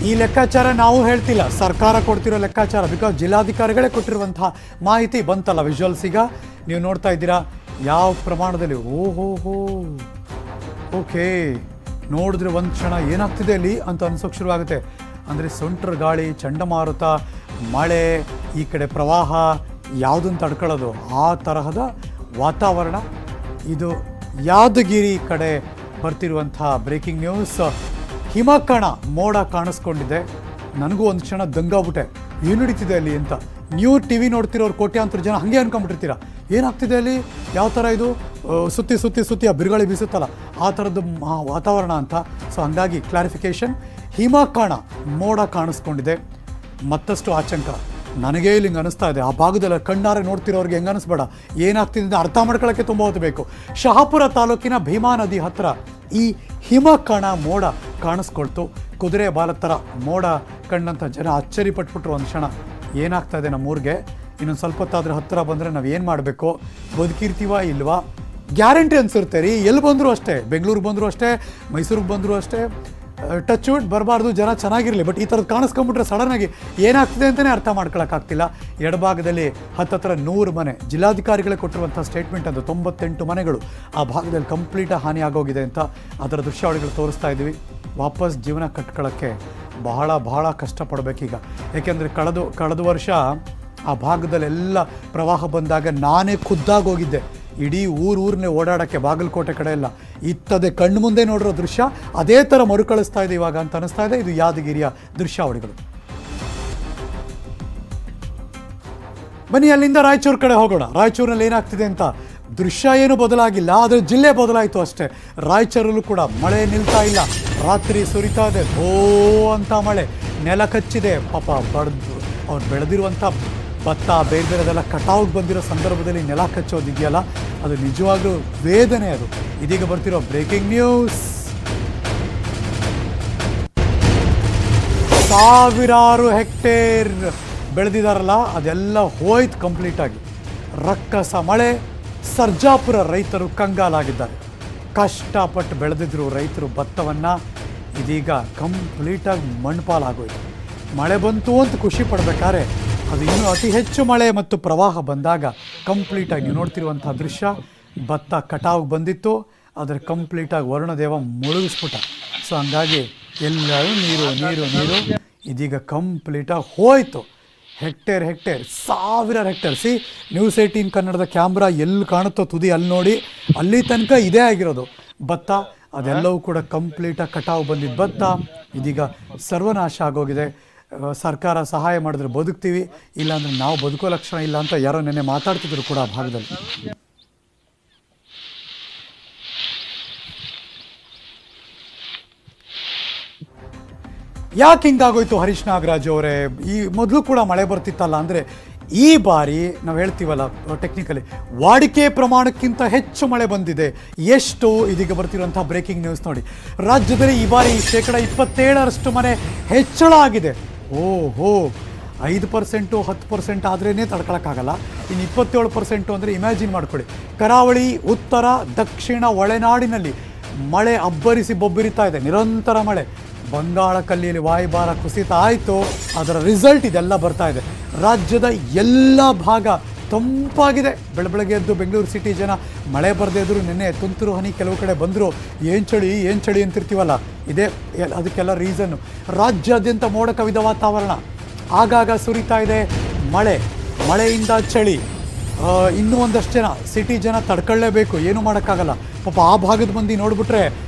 ಈ ಲೆಕ್ಕಾಚಾರ ನಾವು ಹೇಳ್ತಿಲ್ಲ, ಸರ್ಕಾರ ಕೊಡ್ತಿರೋ ಲೆಕ್ಕಾಚಾರ. ಬಿಕಾಸ್ ಜಿಲ್ಲಾಧಿಕಾರಿಗಳೇ ಕೊಟ್ಟಿರುವಂತಹ ಮಾಹಿತಿ ಬಂತಲ್ಲ ವಿಜುವಲ್ಸ್. ಈಗ ನೀವು ನೋಡ್ತಾ ಇದ್ದೀರಾ ಯಾವ ಪ್ರಮಾಣದಲ್ಲಿ. ಓಹೋ ಓಕೆ, ನೋಡಿದ್ರೆ ಒಂದು ಕ್ಷಣ ಏನಾಗ್ತಿದೆ ಅಲ್ಲಿ ಅಂತ ಅನ್ಸೋಕೆ ಶುರುವಾಗುತ್ತೆ. ಅಂದರೆ ಸುಂಟರ್ ಗಾಳಿ, ಚಂಡಮಾರುತ, ಮಳೆ, ಈ ಕಡೆ ಪ್ರವಾಹ, ಯಾವುದನ್ನು ತಡ್ಕೊಳ್ಳೋದು ಆ ತರಹದ ವಾತಾವರಣ. ಇದು ಯಾದಗಿರಿ ಕಡೆ ಬರ್ತಿರುವಂಥ ಬ್ರೇಕಿಂಗ್ ನ್ಯೂಸ್. ಹಿಮಕಣ ಮೋಡ ಕಾಣಿಸ್ಕೊಂಡಿದೆ. ನನಗೂ ಒಂದು ಕ್ಷಣ ದಂಗಾಗ್ಬಿಟ್ಟೆ, ಏನು ನಡೀತಿದೆ ಅಲ್ಲಿ ಅಂತ. ನೀವು TV ನೋಡ್ತಿರೋರು ಕೋಟ್ಯಾಂತರ ಜನ ಹಾಗೆ ಅನ್ಕೊಂಡ್ಬಿಟ್ಟಿರ್ತೀರ, ಏನಾಗ್ತಿದೆ ಅಲ್ಲಿ, ಯಾವ ಥರ ಇದು ಸುತ್ತಿ ಆ ಬಿರುಗಾಳಿ ಬೀಸುತ್ತಲ್ಲ ಆ ಥರದ್ದು ವಾತಾವರಣ ಅಂತ. ಸೊ ಹಂಗಾಗಿ ಕ್ಲಾರಿಫಿಕೇಷನ್. ಹಿಮಕಣ ಮೋಡ ಕಾಣಿಸ್ಕೊಂಡಿದೆ. ಮತ್ತಷ್ಟು ಆತಂಕ ನನಗೇ ಇಲ್ಲಿ ಹಿಂಗೆ ಅನಿಸ್ತಾ ಇದೆ. ಆ ಭಾಗದಲ್ಲಿ ಕಣ್ಣಾರೆ ನೋಡ್ತಿರೋರಿಗೆ ಹೆಂಗೆ ಅನಿಸ್ಬೇಡ, ಏನಾಗ್ತಿದೆ ಅಂತ ಅರ್ಥ ಮಾಡ್ಕೊಳ್ಳೋಕ್ಕೆ ತುಂಬ ಹೊತ್ತು ಬೇಕು. ಶಹಾಪುರ ತಾಲೂಕಿನ ಭೀಮಾ ನದಿ ಹತ್ತಿರ ಈ ಹಿಮಕಣ ಮೋಡ ಕಾಣಿಸ್ಕೊಳ್ತು. ಕುದುರೆ ಬಾಲದ ಥರ ಮೋಡ ಕಂಡಂಥ ಜನ ಅಚ್ಚರಿ ಪಟ್ಬಿಟ್ರು. ಒಂದು ಕ್ಷಣ ಏನಾಗ್ತಾ ಇದೆ ನಮ್ಮೂರಿಗೆ, ಇನ್ನೊಂದು ಸ್ವಲ್ಪ ಹೊತ್ತಾದರೆ ಹತ್ತಿರ ಬಂದರೆ ನಾವು ಏನು ಮಾಡಬೇಕು, ಬದುಕಿರ್ತೀವ ಇಲ್ವಾ ಗ್ಯಾರಂಟಿ ಅನ್ಸಿರುತ್ತೆ ರೀ. ಎಲ್ಲಿ ಬಂದರೂ ಅಷ್ಟೇ, ಬೆಂಗಳೂರಿಗೆ ಬಂದರೂ ಅಷ್ಟೇ, ಮೈಸೂರಿಗೆ ಬಂದರೂ ಅಷ್ಟೇ, ಟಚ್ ವುಡ್ ಬರಬಾರ್ದು, ಜನ ಚೆನ್ನಾಗಿರಲಿ. ಬಟ್ ಈ ಥರದ್ದು ಕಾಣಿಸ್ಕೊಂಬಿಟ್ರೆ ಸಡನ್ನಾಗಿ ಏನಾಗ್ತಿದೆ ಅಂತಲೇ ಅರ್ಥ ಮಾಡ್ಕೊಳಕ್ಕಾಗ್ತಿಲ್ಲ. ಎಡಭಾಗದಲ್ಲಿ ಹತ್ತತ್ರ 100 ಮನೆ. ಜಿಲ್ಲಾಧಿಕಾರಿಗಳೇ ಕೊಟ್ಟಿರುವಂಥ ಸ್ಟೇಟ್ಮೆಂಟ್ ಅದು 98 ಮನೆಗಳು ಆ ಭಾಗದಲ್ಲಿ ಕಂಪ್ಲೀಟಾಗಿ ಹಾನಿ ಆಗೋಗಿದೆ ಅಂತ ಅದರ ದೃಶ್ಯಾವಳಿಗಳು ತೋರಿಸ್ತಾ ಇದ್ವಿ. ವಾಪಸ್ ಜೀವನ ಕಟ್ಕೊಳ್ಳೋಕ್ಕೆ ಬಹಳ ಕಷ್ಟಪಡಬೇಕೀಗ. ಏಕೆಂದರೆ ಕಳೆದ ವರ್ಷ ಆ ಭಾಗದಲ್ಲೆಲ್ಲ ಪ್ರವಾಹ ಬಂದಾಗ ನಾನೇ ಖುದ್ದಾಗಿ ಹೋಗಿದ್ದೆ. ಇಡೀ ಊರನ್ನೇ ಓಡಾಡೋಕ್ಕೆ ಬಾಗಲಕೋಟೆ ಕಡೆ ಎಲ್ಲ ಇತ್ತದೆ. ಕಣ್ಣು ಮುಂದೆ ನೋಡಿರೋ ದೃಶ್ಯ ಅದೇ ಥರ ಮರುಕಳಿಸ್ತಾ ಇದೆ ಇವಾಗ ಅಂತ ಅನಿಸ್ತಾ ಇದೆ. ಇದು ಯಾದಗಿರಿಯ ದೃಶ್ಯಾವಳಿಗಳು. ಬನ್ನಿ ಅಲ್ಲಿಂದ ರಾಯಚೂರು ಕಡೆ ಹೋಗೋಣ. ರಾಯಚೂರಿನಲ್ಲಿ ಏನಾಗ್ತಿದೆ ಅಂತ. ದೃಶ್ಯ ಏನು ಬದಲಾಗಿಲ್ಲ, ಆದರೆ ಜಿಲ್ಲೆ ಬದಲಾಯಿತು ಅಷ್ಟೇ. ರಾಯಚೂರಲ್ಲೂ ಕೂಡ ಮಳೆ ನಿಲ್ತಾ ಇಲ್ಲ. ರಾತ್ರಿ ಸುರಿತಾ ಇದೆ, ಅಂತ ಮಳೆ. ನೆಲ ಕಚ್ಚಿದೆ ಪಾಪ ಬಡ್ದು ಅವ್ರು ಬೆಳೆದಿರುವಂಥ ಭತ್ತ ಬೇರೆ ಬೇರೆದೆಲ್ಲ ಕಟಾವ್ಗೆ ಬಂದಿರೋ ಸಂದರ್ಭದಲ್ಲಿ ನೆಲ ಕಚ್ಚೋದಿದೆಯಲ್ಲ ಅದು ನಿಜವಾಗ್ಲೂ ವೇದನೆ. ಅದು ಇದೀಗ ಬರ್ತಿರೋ ಬ್ರೇಕಿಂಗ್ ನ್ಯೂಸ್. ಸಾವಿರಾರು ಹೆಕ್ಟೇರ್ ಬೆಳೆದಿದ್ದಾರಲ್ಲ ಅದೆಲ್ಲ ಹೋಯ್ತು ಕಂಪ್ಲೀಟಾಗಿ. ರಕ್ಕಸ ಮಳೆ, ಸರ್ಜಾಪುರ ರೈತರು ಕಂಗಾಲಾಗಿದ್ದಾರೆ. ಕಷ್ಟಪಟ್ಟು ಬೆಳೆದಿದ್ರು ರೈತರು ಭತ್ತವನ್ನು, ಇದೀಗ ಕಂಪ್ಲೀಟಾಗಿ ಮಣ್ಪಾಲಾಗೋಯ್ತು. ಮಳೆ ಬಂತು ಅಂತ ಖುಷಿ ಪಡಬೇಕಾದ್ರೆ ಅದು ಇನ್ನೂ ಅತಿ ಹೆಚ್ಚು ಮಳೆ ಮತ್ತು ಪ್ರವಾಹ ಬಂದಾಗ ಕಂಪ್ಲೀಟಾಗಿ ನೀವು ನೋಡ್ತಿರುವಂಥ ದೃಶ್ಯ, ಭತ್ತ ಕಟಾವು ಬಂದಿತ್ತು, ಅದರ ಕಂಪ್ಲೀಟಾಗಿ ವರುಣದೇವ ಮುಳುಗಿಸ್ಬಿಟ್ಟ. ಸೊ ಹಂಗಾಗಿ ಎಲ್ಲರೂ ನೀರು ನೀರು ನೀರು ಇದೀಗ ಕಂಪ್ಲೀಟಾಗಿ ಹೋಯಿತು. ಹೆಕ್ಟೇರ್ ಸಾವಿರಾರು ಹೆಕ್ಟೇರ್. ನ್ಯೂಸ್ 18 ಕನ್ನಡದ ಕ್ಯಾಮ್ರಾ ಎಲ್ಲಿ ಕಾಣುತ್ತೋ ತುದಿ ಅಲ್ಲಿ ನೋಡಿ, ಅಲ್ಲಿ ತನಕ ಇದೇ ಆಗಿರೋದು ಭತ್ತ. ಅದೆಲ್ಲವೂ ಕೂಡ ಕಂಪ್ಲೀಟಾಗಿ ಕಟಾವು ಬಂದಿದ್ದು ಭತ್ತ ಇದೀಗ ಸರ್ವನಾಶ ಆಗೋಗಿದೆ. ಸರ್ಕಾರ ಸಹಾಯ ಮಾಡಿದ್ರೆ ಬದುಕ್ತೀವಿ, ಇಲ್ಲಾಂದ್ರೆ ನಾವು ಬದುಕೋ ಲಕ್ಷಣ ಇಲ್ಲ ಅಂತ ಯಾರೋ ನೆನ್ನೆ ಮಾತಾಡ್ತಿದ್ರು ಕೂಡ ಆ ಭಾಗದಲ್ಲಿ. ಯಾಕೆ ಹಿಂಗಾಗೋಯ್ತು ಹರೀಶ್ ನಾಗರಾಜ್ ಅವರೇ? ಈ ಮೊದಲು ಕೂಡ ಮಳೆ ಬರ್ತಿತ್ತಲ್ಲ, ಅಂದರೆ ಈ ಬಾರಿ ನಾವು ಹೇಳ್ತೀವಲ್ಲ ಟೆಕ್ನಿಕಲಿ ವಾಡಿಕೆ ಪ್ರಮಾಣಕ್ಕಿಂತ ಹೆಚ್ಚು ಮಳೆ ಬಂದಿದೆ. ಎಷ್ಟು? ಇದೀಗ ಬರ್ತಿರುವಂಥ ಬ್ರೇಕಿಂಗ್ ನ್ಯೂಸ್ ನೋಡಿ. ರಾಜ್ಯದಲ್ಲಿ ಈ ಬಾರಿ 27% ಮಳೆ ಹೆಚ್ಚಳ ಆಗಿದೆ. ಓಹೋ, 5% 10% ಆದ್ರೇ ತಡ್ಕೊಳಕ್ಕಾಗಲ್ಲ, ಇನ್ನು 27% ಅಂದರೆ ಇಮ್ಯಾಜಿನ್ ಮಾಡ್ಕೊಳ್ಳಿ. ಕರಾವಳಿ, ಉತ್ತರ, ದಕ್ಷಿಣ ಒಳನಾಡಿನಲ್ಲಿ ಮಳೆ ಅಬ್ಬರಿಸಿ ಬೊಬ್ಬಿರಿತಾ ಇದೆ, ನಿರಂತರ ಮಳೆ. ಬಂಗಾಳ ಕಲ್ಲಿಯಲ್ಲಿ ವಾಯುಭಾರ ಕುಸಿತ ಆಯಿತು, ಅದರ ರಿಸಲ್ಟ್ ಇದೆಲ್ಲ ಬರ್ತಾ ಇದೆ. ರಾಜ್ಯದ ಎಲ್ಲ ಭಾಗ ತಂಪಾಗಿದೆ. ಬೆಳಗ್ಗೆ ಎದ್ದು ಬೆಂಗಳೂರು ಸಿಟಿ ಜನ ಮಳೆ ಬರದೇ ಇದ್ರು ನಿನ್ನೆ ತುಂತುರು ಹನಿ ಕೆಲವು ಕಡೆ ಬಂದರು. ಏನು ಚಳಿ ಅಂತಿರ್ತೀವಲ್ಲ, ಇದೇ ಅದಕ್ಕೆಲ್ಲ ರೀಸನ್ನು. ರಾಜ್ಯಾದ್ಯಂತ ಮೋಡ ಕವಿದ ವಾತಾವರಣ, ಆಗಾಗ ಸುರಿತಾ ಇದೆ ಮಳೆಯಿಂದ ಚಳಿ. ಇನ್ನೂ ಒಂದಷ್ಟು ಜನ ಸಿಟಿ ಜನ ತಡ್ಕೊಳ್ಳೇಬೇಕು, ಏನೂ ಮಾಡೋಕ್ಕಾಗಲ್ಲ. ಪಾಪ ಆ ಭಾಗದ ಮಂದಿ ನೋಡಿಬಿಟ್ರೆ,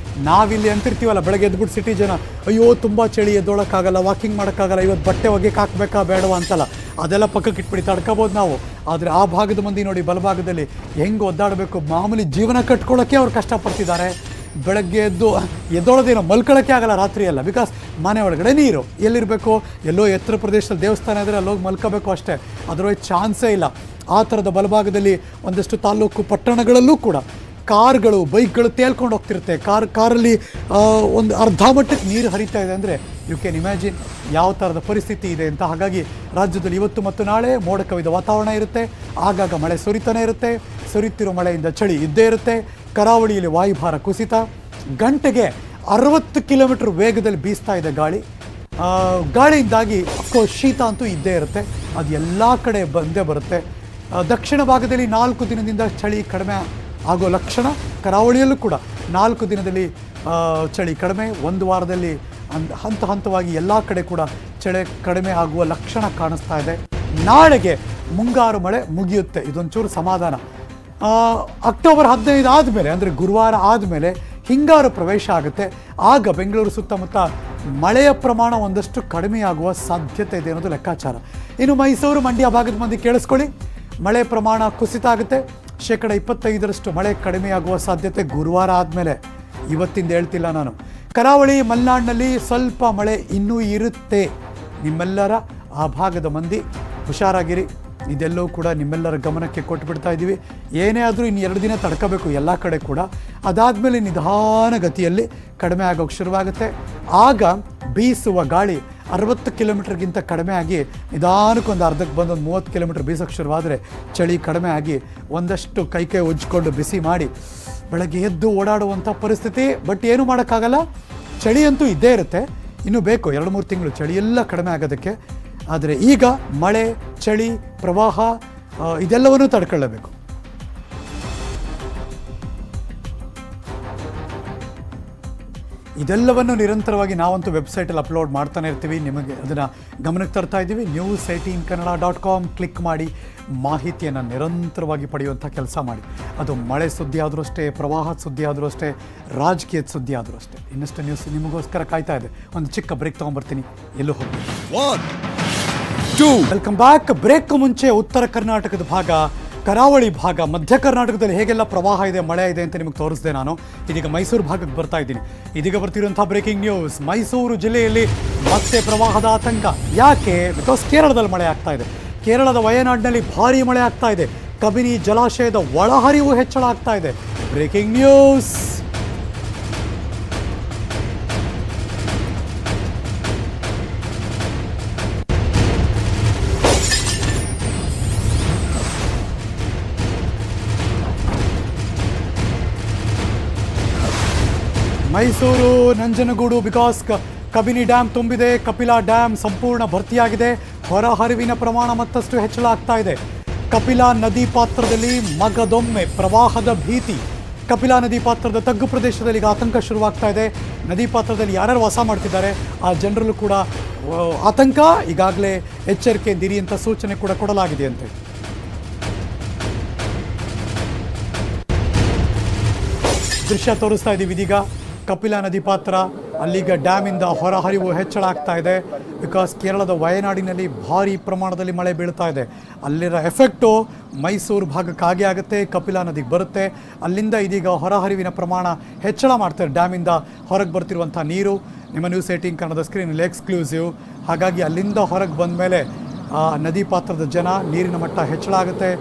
ನಾವಿಲ್ಲಿ ಅಂತಿರ್ತೀವಲ್ಲ ಬೆಳಗ್ಗೆ ಎದ್ಬಿಟ್ಟು ಸಿಟಿ ಜನ, ಅಯ್ಯೋ ತುಂಬ ಚಳಿ, ಎದ್ದೋಳಕ್ಕಾಗಲ್ಲ, ವಾಕಿಂಗ್ ಮಾಡೋಕ್ಕಾಗಲ್ಲ, ಇವತ್ತು ಬಟ್ಟೆ ಒಗೆಗೆ ಹಾಕಬೇಕಾ ಬೇಡವಾ ಅಂತಲ್ಲ, ಅದೆಲ್ಲ ಪಕ್ಕಕ್ಕೆ ಇಟ್ಬಿಡಿ, ತಡ್ಕೋಬೋದು ನಾವು. ಆದರೆ ಆ ಭಾಗದ ಮಂದಿ ನೋಡಿ ಬಲಭಾಗದಲ್ಲಿ ಹೆಂಗೆ ಒದ್ದಾಡಬೇಕು, ಮಾಮೂಲಿ ಜೀವನ ಕಟ್ಕೊಳ್ಳೋಕ್ಕೆ ಅವ್ರು ಕಷ್ಟಪಡ್ತಿದ್ದಾರೆ. ಬೆಳಗ್ಗೆ ಎದ್ದೋಳೋದೇನೋ ಮಲ್ಕೊಳ್ಳೋಕ್ಕೆ ಆಗಲ್ಲ ರಾತ್ರಿ ಎಲ್ಲ, ಬಿಕಾಸ್ ಮನೆ ಒಳಗಡೆ ನೀರು. ಎಲ್ಲಿರಬೇಕು? ಎಲ್ಲೋ ಎತ್ತರ ಪ್ರದೇಶದಲ್ಲಿ ದೇವಸ್ಥಾನ ಇದ್ದರೆ ಅಲ್ಲೋಗಿ ಮಲ್ಕೋಬೇಕು ಅಷ್ಟೇ, ಅದರೊಳಗೆ ಚಾನ್ಸೇ ಇಲ್ಲ. ಆ ಥರದ ಬಲಭಾಗದಲ್ಲಿ ಒಂದಷ್ಟು ತಾಲೂಕು ಪಟ್ಟಣಗಳಲ್ಲೂ ಕೂಡ ಕಾರ್ಗಳು, ಬೈಕ್ಗಳು ತೇಲ್ಕೊಂಡು ಹೋಗ್ತಿರುತ್ತೆ. ಕಾರಲ್ಲಿ ಒಂದು ಅರ್ಧ ಮಟ್ಟಕ್ಕೆ ನೀರು ಹರಿತಾ ಇದೆ ಅಂದರೆ ಯು ಕ್ಯಾನ್ ಇಮ್ಯಾಜಿನ್ ಯಾವ ಥರದ ಪರಿಸ್ಥಿತಿ ಇದೆ ಅಂತ. ಹಾಗಾಗಿ ರಾಜ್ಯದಲ್ಲಿ ಇವತ್ತು ಮತ್ತು ನಾಳೆ ಮೋಡ ಕವಿದ ವಾತಾವರಣ ಇರುತ್ತೆ, ಆಗಾಗ ಮಳೆ ಸುರಿತಾನೆ ಇರುತ್ತೆ. ಸುರಿತಿರೋ ಮಳೆಯಿಂದ ಚಳಿ ಇದ್ದೇ ಇರುತ್ತೆ. ಕರಾವಳಿಯಲ್ಲಿ ವಾಯುಭಾರ ಕುಸಿತ, ಗಂಟೆಗೆ 60 ಕಿಲೋಮೀಟರ್ ವೇಗದಲ್ಲಿ ಬೀಸ್ತಾ ಇದೆ ಗಾಳಿಯಿಂದಾಗಿ ಅಫ್ಕೋರ್ಸ್ ಶೀತ ಅಂತೂ ಇದ್ದೇ ಇರುತ್ತೆ, ಅದು ಎಲ್ಲ ಕಡೆ ಬಂದೇ ಬರುತ್ತೆ. ದಕ್ಷಿಣ ಭಾಗದಲ್ಲಿ 4 ದಿನದಿಂದ ಚಳಿ ಕಡಿಮೆ ಆಗೋ ಲಕ್ಷಣ, ಕರಾವಳಿಯಲ್ಲೂ ಕೂಡ 4 ದಿನದಲ್ಲಿ ಚಳಿ ಕಡಿಮೆ, ಒಂದು ವಾರದಲ್ಲಿ ಹಂತವಾಗಿ ಎಲ್ಲ ಕಡೆ ಕೂಡ ಚಳಿ ಕಡಿಮೆ ಆಗುವ ಲಕ್ಷಣ ಕಾಣಿಸ್ತಾ ಇದೆ. ನಾಳೆಗೆ ಮುಂಗಾರು ಮಳೆ ಮುಗಿಯುತ್ತೆ, ಇದೊಂಚೂರು ಸಮಾಧಾನ. ಅಕ್ಟೋಬರ್ 15 ಆದಮೇಲೆ, ಅಂದರೆ ಗುರುವಾರ ಆದಮೇಲೆ ಹಿಂಗಾರು ಪ್ರವೇಶ ಆಗುತ್ತೆ. ಆಗ ಬೆಂಗಳೂರು ಸುತ್ತಮುತ್ತ ಮಳೆಯ ಪ್ರಮಾಣ ಒಂದಷ್ಟು ಕಡಿಮೆಯಾಗುವ ಸಾಧ್ಯತೆ ಇದೆ ಅನ್ನೋದು ಲೆಕ್ಕಾಚಾರ. ಇನ್ನು ಮೈಸೂರು, ಮಂಡ್ಯ ಭಾಗದ ಮಂದಿ ಕೇಳಿಸ್ಕೊಳ್ಳಿ, ಮಳೆ ಪ್ರಮಾಣ ಕುಸಿತ ಆಗುತ್ತೆ. 25% ಮಳೆ ಕಡಿಮೆಯಾಗುವ ಸಾಧ್ಯತೆ ಗುರುವಾರ ಆದಮೇಲೆ, ಇವತ್ತಿಂದ ಹೇಳ್ತಿಲ್ಲ ನಾನು. ಕರಾವಳಿ, ಮಲೆನಾಡಿನಲ್ಲಿ ಸ್ವಲ್ಪ ಮಳೆ ಇನ್ನೂ ಇರುತ್ತೆ. ನಿಮ್ಮೆಲ್ಲರ ಆ ಭಾಗದ ಮಂದಿ ಹುಷಾರಾಗಿರಿ. ಇದೆಲ್ಲವೂ ಕೂಡ ನಿಮ್ಮೆಲ್ಲರ ಗಮನಕ್ಕೆ ಕೊಟ್ಟು ಬಿಡ್ತಾ ಇದ್ದೀವಿ. ಏನೇ ಆದರೂ ಇನ್ನು 2 ದಿನ ತಡ್ಕೋಬೇಕು ಎಲ್ಲ ಕಡೆ ಕೂಡ. ಅದಾದಮೇಲೆ ನಿಧಾನ ಗತಿಯಲ್ಲಿ ಕಡಿಮೆ ಆಗೋಕ್ಕೆ ಶುರುವಾಗುತ್ತೆ. ಆಗ ಬೀಸುವ ಗಾಳಿ 60 ಕಿಲೋಮೀಟರ್ಗಿಂತ ಕಡಿಮೆ ಆಗಿ ನಿಧಾನಕ್ಕೊಂದು ಅರ್ಧಕ್ಕೆ ಬಂದು 30 ಕಿಲೋಮೀಟರ್ ಬೀಸೋಕ್ಕೆ ಶುರುವಾದರೆ ಚಳಿ ಕಡಿಮೆ ಆಗಿ ಒಂದಷ್ಟು ಕೈ ಉಜ್ಜಿಕೊಂಡು ಬಿಸಿ ಮಾಡಿ ಬೆಳಗ್ಗೆ ಎದ್ದು ಓಡಾಡುವಂಥ ಪರಿಸ್ಥಿತಿ. ಬಟ್ ಏನೂ ಮಾಡೋಕ್ಕಾಗಲ್ಲ, ಚಳಿ ಅಂತೂ ಇದ್ದೇ ಇರುತ್ತೆ. ಇನ್ನೂ ಬೇಕು 2-3 ತಿಂಗಳು ಚಳಿ ಎಲ್ಲ ಕಡಿಮೆ ಆಗೋದಕ್ಕೆ. ಆದರೆ ಈಗ ಮಳೆ, ಚಳಿ, ಪ್ರವಾಹ ಇದೆಲ್ಲವನ್ನೂ ತಡ್ಕೊಳ್ಳಬೇಕು. ಇದೆಲ್ಲವನ್ನು ನಿರಂತರವಾಗಿ ನಾವಂತೂ ವೆಬ್ಸೈಟಲ್ಲಿ ಅಪ್ಲೋಡ್ ಮಾಡ್ತಾನೆ ಇರ್ತೀವಿ. ನಿಮಗೆ ಅದನ್ನು ಗಮನಕ್ಕೆ ತರ್ತಾ ಇದ್ದೀವಿ. news18kannada.com ಕ್ಲಿಕ್ ಮಾಡಿ ಮಾಹಿತಿಯನ್ನು ನಿರಂತರವಾಗಿ ಪಡೆಯುವಂಥ ಕೆಲಸ ಮಾಡಿ. ಅದು ಮಳೆ ಸುದ್ದಿ ಆದರೂ ಅಷ್ಟೇ, ಪ್ರವಾಹದ ಸುದ್ದಿ ಆದರೂ ಅಷ್ಟೇ, ರಾಜಕೀಯದ ಸುದ್ದಿ ಆದರೂ ಅಷ್ಟೇ. ಇನ್ನಷ್ಟು ನ್ಯೂಸ್ ನಿಮಗೋಸ್ಕರ ಕಾಯ್ತಾ ಇದೆ. ಒಂದು ಚಿಕ್ಕ ಬ್ರೇಕ್ ತೊಗೊಂಬರ್ತೀನಿ, ಎಲ್ಲೂ ಹೋಗಿ. Welcome back. ಬ್ರೇಕ್ ಮುಂಚೆ ಉತ್ತರ ಕರ್ನಾಟಕದ ಭಾಗ ಕರಾವಳಿ ಭಾಗ, ಮಧ್ಯ ಕರ್ನಾಟಕದಲ್ಲಿ ಹೇಗೆಲ್ಲ ಪ್ರವಾಹ ಇದೆ, ಮಳೆ ಇದೆ ಅಂತ ನಿಮಗೆ ತೋರಿಸಿದೆ ನಾನು. ಇದೀಗ ಮೈಸೂರು ಭಾಗಕ್ಕೆ ಬರ್ತಾ ಇದ್ದೀನಿ. ಇದೀಗ ಬರ್ತಿರುವಂಥ ಬ್ರೇಕಿಂಗ್ ನ್ಯೂಸ್, ಮೈಸೂರು ಜಿಲ್ಲೆಯಲ್ಲಿ ಮತ್ತೆ ಪ್ರವಾಹದ ಆತಂಕ. ಯಾಕೆ? ಬಿಕಾಸ್ ಕೇರಳದಲ್ಲಿ ಮಳೆ ಆಗ್ತಾ ಇದೆ. ಕೇರಳದ ವಯನಾಡಿನಲ್ಲಿ ಭಾರೀ ಮಳೆ ಆಗ್ತಾ ಇದೆ. ಕಬಿನಿ ಜಲಾಶಯದ ಒಳಹರಿವು ಹೆಚ್ಚಳ ಆಗ್ತಾ ಇದೆ. Breaking news. Mysuru Nanjangud, because Kabini dam ತುಂಬಿದೆ. ಕಪಿಲಾ ಡ್ಯಾಮ್ ಸಂಪೂರ್ಣ ಭರ್ತಿಯಾಗಿದೆ. ಹೊರಹರಿವಿನ ಪ್ರಮಾಣ ಮತ್ತಷ್ಟು ಹೆಚ್ಚಳ ಆಗ್ತಾ ಇದೆ. ಕಪಿಲಾ ನದಿ ಪಾತ್ರದಲ್ಲಿ ಮಗದೊಮ್ಮೆ ಪ್ರವಾಹದ ಭೀತಿ. ಕಪಿಲಾ ನದಿ ಪಾತ್ರದ ತಗ್ಗು ಪ್ರದೇಶದಲ್ಲಿ ಈಗ ಆತಂಕ ಶುರುವಾಗ್ತಾ ಇದೆ. ನದಿ ಪಾತ್ರದಲ್ಲಿ ಯಾರ್ಯಾರು ವಾಸ ಮಾಡ್ತಿದ್ದಾರೆ ಆ ಜನರಲ್ಲೂ ಕೂಡ ಆತಂಕ. ಈಗಾಗಲೇ ಎಚ್ಚರಿಕೆಯಿಂದಿರಿ ಅಂತ ಸೂಚನೆ ಕೂಡ ಕೊಡಲಾಗಿದೆಯಂತೆ. ದೃಶ್ಯ ತೋರಿಸ್ತಾ ಇದ್ದೀವಿ ಇದೀಗ. ಕಪಿಲಾ ನದಿ ಪಾತ್ರ, ಅಲ್ಲಿಗ ಡ್ಯಾಮಿಂದ ಹೊರಹರಿವು ಹೆಚ್ಚಳ ಆಗ್ತಾ ಇದೆ. ಬಿಕಾಸ್ ಕೇರಳದ ವಯನಾಡಿನಲ್ಲಿ ಭಾರೀ ಪ್ರಮಾಣದಲ್ಲಿ ಮಳೆ ಬೀಳ್ತಾ ಇದೆ. ಅಲ್ಲಿರೋ ಎಫೆಕ್ಟು ಮೈಸೂರು ಭಾಗಕ್ಕೆ ಆಗೇ ಆಗುತ್ತೆ. ಕಪಿಲಾ ನದಿಗೆ ಬರುತ್ತೆ. ಅಲ್ಲಿಂದ ಇದೀಗ ಹೊರಹರಿವಿನ ಪ್ರಮಾಣ ಹೆಚ್ಚಳ ಮಾಡ್ತಾರೆ. ಡ್ಯಾಮಿಂದ ಹೊರಗೆ ಬರ್ತಿರುವಂಥ ನೀರು ನಿಮ್ಮ ನ್ಯೂಸ್ 18 ಕನ್ನಡದ ಸ್ಕ್ರೀನಲ್ಲಿ ಎಕ್ಸ್ಕ್ಲೂಸಿವ್. ಹಾಗಾಗಿ ಅಲ್ಲಿಂದ ಹೊರಗೆ ಬಂದ ಮೇಲೆ ನದಿ ಪಾತ್ರದ ಜನ, ನೀರಿನ ಮಟ್ಟ ಹೆಚ್ಚಳ ಆಗುತ್ತೆ.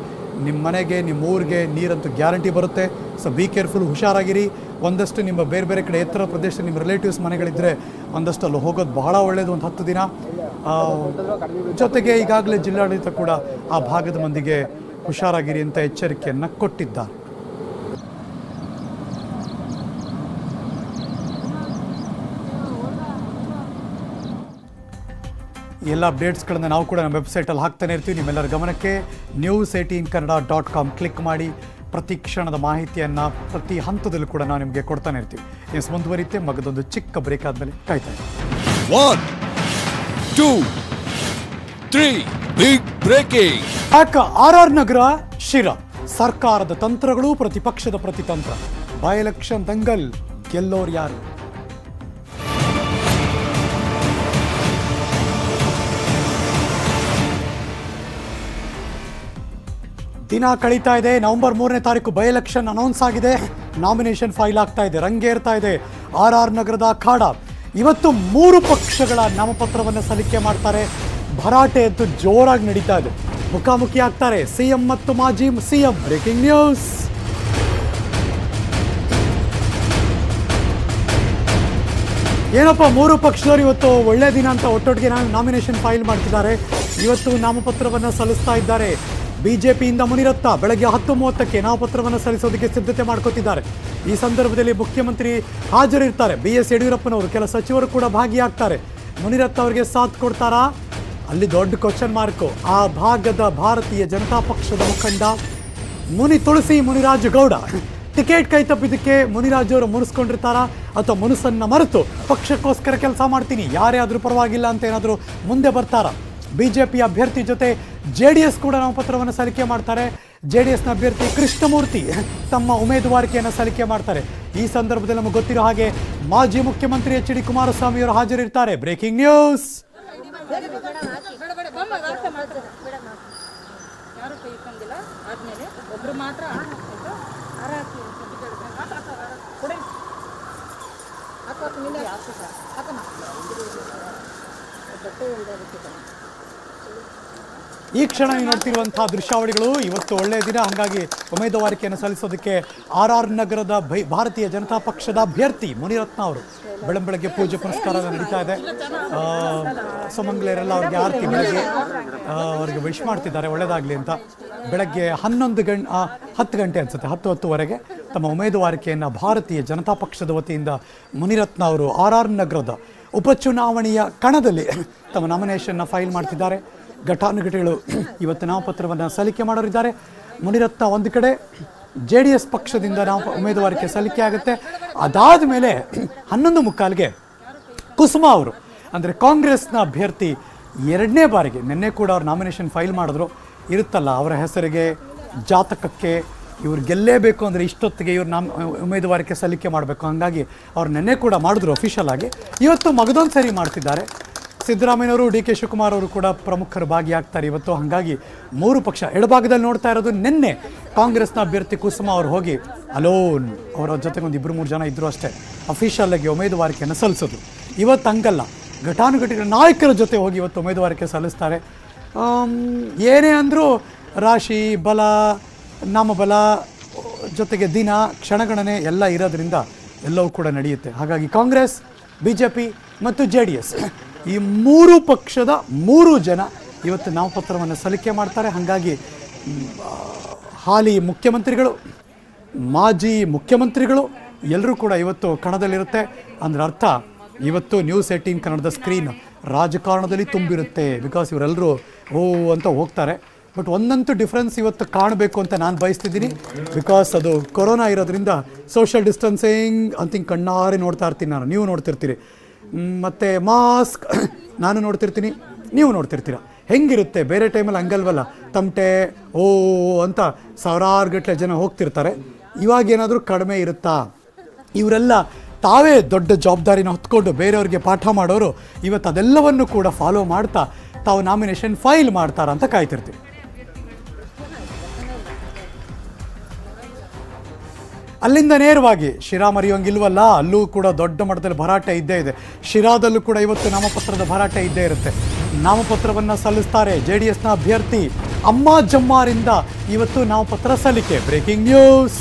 ನಿಮ್ಮ ಮನೆಗೆ, ನಿಮ್ಮ ಊರಿಗೆ ನೀರಂತೂ ಗ್ಯಾರಂಟಿ ಬರುತ್ತೆ. ಸೊ ಬಿ ಕೇರ್ಫುಲ್, ಹುಷಾರಾಗಿರಿ. ಒಂದಷ್ಟು ನಿಮ್ಮ ಬೇರೆ ಬೇರೆ ಕಡೆ ಎತ್ತರ ಪ್ರದೇಶ, ನಿಮ್ಮ ರಿಲೇಟಿವ್ಸ್ ಮನೆಗಳಿದ್ದರೆ ಒಂದಷ್ಟು ಅಲ್ಲಿ ಹೋಗೋದು ಬಹಳ ಒಳ್ಳೆಯದು. ಒಂದು 10 ದಿನ. ಜೊತೆಗೆ ಈಗಾಗಲೇ ಜಿಲ್ಲಾಡಳಿತ ಕೂಡ ಆ ಭಾಗದ ಮಂದಿಗೆ ಹುಷಾರಾಗಿರಿ ಅಂತ ಎಚ್ಚರಿಕೆಯನ್ನು ಕೊಟ್ಟಿದ್ದಾರೆ. ಎಲ್ಲ ಅಪ್ಡೇಟ್ಸ್ಗಳನ್ನು ನಾವು ಕೂಡ ನಮ್ಮ ವೆಬ್ಸೈಟಲ್ಲಿ ಹಾಕ್ತಾನೆ ಇರ್ತೀವಿ. ನಿಮ್ಮೆಲ್ಲರ ಗಮನಕ್ಕೆ news18kannada.com ಕ್ಲಿಕ್ ಮಾಡಿ. ಪ್ರತಿ ಕ್ಷಣದ ಮಾಹಿತಿಯನ್ನು ಪ್ರತಿ ಹಂತದಲ್ಲೂ ಕೂಡ ನಾವು ನಿಮಗೆ ಕೊಡ್ತಾನೆ ಇರ್ತೀವಿ. ನ್ಯೂಸ್ ಮುಂದುವರಿಯುತ್ತೆ. ಮಗದೊಂದು ಚಿಕ್ಕ ಬ್ರೇಕ್ ಆದಮೇಲೆ ಕಾಯ್ತಾ ಇದ್ದೀವಿ. 1 2 3 ಬಿಗ್ ಬ್ರೇಕಿಂಗ್. ಆರ್ ನಗರ, ಶಿರಾ. ಸರ್ಕಾರದ ತಂತ್ರಗಳು, ಪ್ರತಿಪಕ್ಷದ ಪ್ರತಿತಂತ್ರ. ಬೈ ಎಲೆಕ್ಷನ್ ದಂಗಲ್, ಗೆಲ್ಲೋರು ಯಾರು? ದಿನ ಕಳೀತಾ ಇದೆ. ನವೆಂಬರ್ 3ನೇ ತಾರೀಕು ಬೈ ಎಲೆಕ್ಷನ್ ಅನೌನ್ಸ್ ಆಗಿದೆ. ನಾಮಿನೇಷನ್ ಫೈಲ್ ಆಗ್ತಾ ಇದೆ, ರಂಗೇರ್ತಾ ಇದೆ ಆರ್ ನಗರದ ಅಖಾಡ. ಇವತ್ತು 3 ಪಕ್ಷಗಳ ನಾಮಪತ್ರವನ್ನು ಸಲ್ಲಿಕೆ ಮಾಡ್ತಾರೆ. ಭರಾಟೆ ಅಂತೂ ಜೋರಾಗಿ ನಡೀತಾ ಇದೆ. ಮುಖಾಮುಖಿ ಆಗ್ತಾರೆ ಸಿಎಂ ಮತ್ತು ಮಾಜಿ ಸಿಎಂ. Breaking news. ಏನಪ್ಪ, 3 ಪಕ್ಷದವರು ಇವತ್ತು ಒಳ್ಳೆ ದಿನ ಅಂತ ಒಟ್ಟೊಟ್ಟಿಗೆ ನಾಮಿನೇಷನ್ ಫೈಲ್ ಮಾಡ್ತಿದ್ದಾರೆ. ಇವತ್ತು ನಾಮಪತ್ರವನ್ನು ಸಲ್ಲಿಸ್ತಾ ಇದ್ದಾರೆ. ಬಿಜೆಪಿಯಿಂದ ಮುನಿರತ್ನ ಬೆಳಗ್ಗೆ 10:30ಕ್ಕೆ ನಾಮಪತ್ರವನ್ನು ಸಲ್ಲಿಸೋದಕ್ಕೆ ಸಿದ್ಧತೆ ಮಾಡ್ಕೋತಿದ್ದಾರೆ. ಈ ಸಂದರ್ಭದಲ್ಲಿ ಮುಖ್ಯಮಂತ್ರಿ ಹಾಜರಿರ್ತಾರೆ. BS ಯಡಿಯೂರಪ್ಪನವರು, ಕೆಲ ಸಚಿವರು ಕೂಡ ಭಾಗಿಯಾಗ್ತಾರೆ. ಮುನಿರತ್ನ ಅವರಿಗೆ ಸಾಥ್ ಕೊಡ್ತಾರಾ? ಅಲ್ಲಿ ದೊಡ್ಡ ಕ್ವಶನ್ ಮಾರ್ಕು. ಆ ಭಾಗದ ಭಾರತೀಯ ಜನತಾ ಪಕ್ಷದ ಮುಖಂಡ ತುಳಸಿ ಮುನಿರಾಜು ಗೌಡ ಟಿಕೆಟ್ ಕೈ ತಪ್ಪಿದ್ದಕ್ಕೆ ಮುನಿರಾಜು ಅವರು ಮುನಿಸ್ಕೊಂಡಿರ್ತಾರಾ ಅಥವಾ ಮುನಿಸನ್ನು ಮರೆತು ಪಕ್ಷಕ್ಕೋಸ್ಕರ ಕೆಲಸ ಮಾಡ್ತೀನಿ, ಯಾರೇ ಆದರೂ ಪರವಾಗಿಲ್ಲ ಅಂತ ಏನಾದರೂ ಮುಂದೆ ಬರ್ತಾರಾ? ಬಿಜೆಪಿ ಅಭ್ಯರ್ಥಿ ಜೊತೆ JDS ಕೂಡ ನಾಮಪತ್ರವನ್ನು ಸಲ್ಲಿಕೆ ಮಾಡ್ತಾರೆ. JDSನ ಅಭ್ಯರ್ಥಿ ಕೃಷ್ಣಮೂರ್ತಿ ತಮ್ಮ ಉಮೇದುವಾರಿಕೆಯನ್ನು ಸಲ್ಲಿಕೆ ಮಾಡ್ತಾರೆ. ಈ ಸಂದರ್ಭದಲ್ಲಿ ನಮಗೆ ಗೊತ್ತಿರೋ ಹಾಗೆ ಮಾಜಿ ಮುಖ್ಯಮಂತ್ರಿ HD ಕುಮಾರಸ್ವಾಮಿ ಅವರು ಹಾಜರಿರ್ತಾರೆ. Breaking news. ಈ ಕ್ಷಣ ನೀವು ನೋಡ್ತಿರುವಂತಹ ದೃಶ್ಯಾವಳಿಗಳು. ಇವತ್ತು ಒಳ್ಳೆಯ ದಿನ, ಹಾಗಾಗಿ ಉಮೇದುವಾರಿಕೆಯನ್ನು ಸಲ್ಲಿಸೋದಕ್ಕೆ ಆರ್ ನಗರದ ಭಾರತೀಯ ಜನತಾ ಪಕ್ಷದ ಅಭ್ಯರ್ಥಿ ಮುನಿರತ್ನ ಅವರು ಬೆಳಗ್ಗೆ ಪೂಜೆ ಪುನಸ್ಕಾರ ನಡೀತಾ ಇದೆ. ಸುಮಂಗಲೆಯರೆಲ್ಲ ಅವ್ರಿಗೆ ಆರತಿ ಬೆಳಗ್ಗೆ ಅವರಿಗೆ ವಿಶ್ ಮಾಡ್ತಿದ್ದಾರೆ ಒಳ್ಳೆಯದಾಗಲಿ ಅಂತ. ಬೆಳಗ್ಗೆ 10 ಗಂಟೆ ಅನಿಸುತ್ತೆ, 10:10ವರೆಗೆ ತಮ್ಮ ಉಮೇದುವಾರಿಕೆಯನ್ನು ಭಾರತೀಯ ಜನತಾ ಪಕ್ಷದ ವತಿಯಿಂದ ಮುನಿರತ್ನ ಅವರು ಆರ್ ನಗರದ ಉಪಚುನಾವಣೆಯ ಕಣದಲ್ಲಿ ತಮ್ಮ ನಾಮಿನೇಷನ್ನ ಫೈಲ್ ಮಾಡ್ತಿದ್ದಾರೆ. ಘಟಾನುಘಟಿಗಳು ಇವತ್ತು ನಾಮಪತ್ರವನ್ನು ಸಲ್ಲಿಕೆ ಮಾಡೋರಿದ್ದಾರೆ. ಮುನಿರತ್ನ ಒಂದು ಕಡೆ, JDS ಪಕ್ಷದಿಂದ ಉಮೇದುವಾರಿಕೆ ಸಲ್ಲಿಕೆ ಆಗುತ್ತೆ. ಅದಾದ ಮೇಲೆ 11:15ಗೆ ಕುಸುಮಾ ಅವರು, ಅಂದರೆ ಕಾಂಗ್ರೆಸ್ನ ಅಭ್ಯರ್ಥಿ, 2ನೇ ಬಾರಿಗೆ ನಿನ್ನೆ ಕೂಡ ಅವ್ರು ನಾಮಿನೇಷನ್ ಫೈಲ್ ಮಾಡಿದ್ರು. ಇರುತ್ತಲ್ಲ ಅವರ ಹೆಸರಿಗೆ, ಜಾತಕಕ್ಕೆ ಇವ್ರು ಗೆಲ್ಲೇಬೇಕು ಅಂದರೆ ಇಷ್ಟೊತ್ತಿಗೆ ಇವ್ರು ಉಮೇದುವಾರಿಕೆ ಸಲ್ಲಿಕೆ ಮಾಡಬೇಕು. ಹಾಗಾಗಿ ಅವ್ರು ನಿನ್ನೆ ಕೂಡ ಮಾಡಿದ್ರು ಅಫಿಷಿಯಲ್ ಆಗಿ. ಇವತ್ತು ಮಗದೊಂದು ಸರಿ ಮಾಡ್ತಿದ್ದಾರೆ. ಸಿದ್ದರಾಮಯ್ಯನವರು ಡಿ ಕೆ ಶಿವಕುಮಾರ್ ಅವರು ಕೂಡ ಪ್ರಮುಖರು ಭಾಗಿಯಾಗ್ತಾರೆ ಇವತ್ತು. ಹಾಗಾಗಿ ಮೂರು ಪಕ್ಷ ಎಡಭಾಗದಲ್ಲಿ ನೋಡ್ತಾ ಇರೋದು. ನಿನ್ನೆ ಕಾಂಗ್ರೆಸ್ನ ಅಭ್ಯರ್ಥಿ ಕುಸುಮ ಅವರು ಹೋಗಿ ಅಲೋನ್ ಅವರ ಜೊತೆಗೆ ಒಂದು 2-3 ಜನ ಇದ್ದರು ಅಷ್ಟೇ ಅಫಿಷಿಯಲ್ ಆಗಿ ಉಮೇದುವಾರಿಕೆಯನ್ನು ಸಲ್ಲಿಸೋದು. ಇವತ್ತು ಹಂಗಲ್ಲ, ಘಟಾನುಘಟಿಗಳ ನಾಯಕರ ಜೊತೆ ಹೋಗಿ ಇವತ್ತು ಉಮೇದುವಾರಿಕೆ ಸಲ್ಲಿಸ್ತಾರೆ. ಏನೇ ಅಂದರೂ ರಾಶಿ ಬಲ ನಾಮಬಲ ಜೊತೆಗೆ ದಿನ ಕ್ಷಣಗಣನೆ ಎಲ್ಲ ಇರೋದ್ರಿಂದ ಎಲ್ಲವೂ ಕೂಡ ನಡೆಯುತ್ತೆ. ಹಾಗಾಗಿ ಕಾಂಗ್ರೆಸ್, BJP ಮತ್ತು JDS ಈ ಮೂರು ಪಕ್ಷದ 3 ಜನ ಇವತ್ತು ನಾಮಪತ್ರವನ್ನು ಸಲ್ಲಿಕೆ ಮಾಡ್ತಾರೆ. ಹಾಗಾಗಿ ಹಾಲಿ ಮುಖ್ಯಮಂತ್ರಿಗಳು, ಮಾಜಿ ಮುಖ್ಯಮಂತ್ರಿಗಳು ಎಲ್ಲರೂ ಕೂಡ ಇವತ್ತು ಕಣದಲ್ಲಿರುತ್ತೆ. ಅಂದ್ರೆ ಅರ್ಥ ಇವತ್ತು ನ್ಯೂಸ್ 18 ಕನ್ನಡದ ಸ್ಕ್ರೀನ್ ರಾಜಕಾರಣದಲ್ಲಿ ತುಂಬಿರುತ್ತೆ. ಬಿಕಾಸ್ ಇವರೆಲ್ಲರೂ ಅಂತ ಹೋಗ್ತಾರೆ. ಬಟ್ ಒಂದಂತೂ ಡಿಫ್ರೆನ್ಸ್ ಇವತ್ತು ಕಾಣಬೇಕು ಅಂತ ನಾನು ಬಯಸ್ತಿದ್ದೀನಿ. ಬಿಕಾಸ್ ಅದು ಕೊರೋನಾ ಇರೋದ್ರಿಂದ ಸೋಷಿಯಲ್ ಡಿಸ್ಟೆನ್ಸಿಂಗ್ ಅಂತ ಕಣ್ಣಾರೆ ನೋಡ್ತಾ ಇರ್ತೀನಿ ನಾನು, ನೀವು ನೋಡ್ತಿರ್ತೀರಿ. ಮತ್ತು ಮಾಸ್ಕ್ ನಾನು ನೋಡ್ತಿರ್ತೀನಿ, ನೀವು ನೋಡ್ತಿರ್ತೀರ. ಹೆಂಗಿರುತ್ತೆ ಬೇರೆ ಟೈಮಲ್ಲಿ ಹಂಗಲ್ವಲ್ಲ, ತಮಟೆ ಅಂತ ಸಾವಿರಾರು ಗಟ್ಟಲೆ ಜನ ಹೋಗ್ತಿರ್ತಾರೆ. ಇವಾಗೇನಾದರೂ ಕಡಿಮೆ ಇರುತ್ತಾ? ಇವರೆಲ್ಲ ತಾವೇ ದೊಡ್ಡ ಜವಾಬ್ದಾರಿನ ಹೊತ್ಕೊಂಡು ಬೇರೆಯವ್ರಿಗೆ ಪಾಠ ಮಾಡೋರು ಇವತ್ತು ಅದೆಲ್ಲವನ್ನು ಕೂಡ ಫಾಲೋ ಮಾಡ್ತಾ ತಾವು ನಾಮಿನೇಷನ್ ಫೈಲ್ ಮಾಡ್ತಾರ ಅಂತ ಕಾಯ್ತಿರ್ತೀವಿ. ಅಲ್ಲಿಂದ ನೇರವಾಗಿ ಶಿರಾ ಮರೆಯೋಂಗಿಲ್ವಲ್ಲ, ಅಲ್ಲೂ ಕೂಡ ದೊಡ್ಡ ಮಟ್ಟದಲ್ಲಿ ಭರಾಟೆ ಇದ್ದೇ ಇದೆ. ಶಿರಾದಲ್ಲೂ ಕೂಡ ಇವತ್ತು ನಾಮಪತ್ರದ ಭರಾಟೆ ಇದ್ದೇ ಇರುತ್ತೆ. ನಾಮಪತ್ರವನ್ನು ಸಲ್ಲಿಸ್ತಾರೆ JDSನ ಅಭ್ಯರ್ಥಿ ಅಮ್ಮ ಜಮ್ಮಾರಿಂದ ಇವತ್ತು ನಾಮಪತ್ರ ಸಲ್ಲಿಕೆ. Breaking news.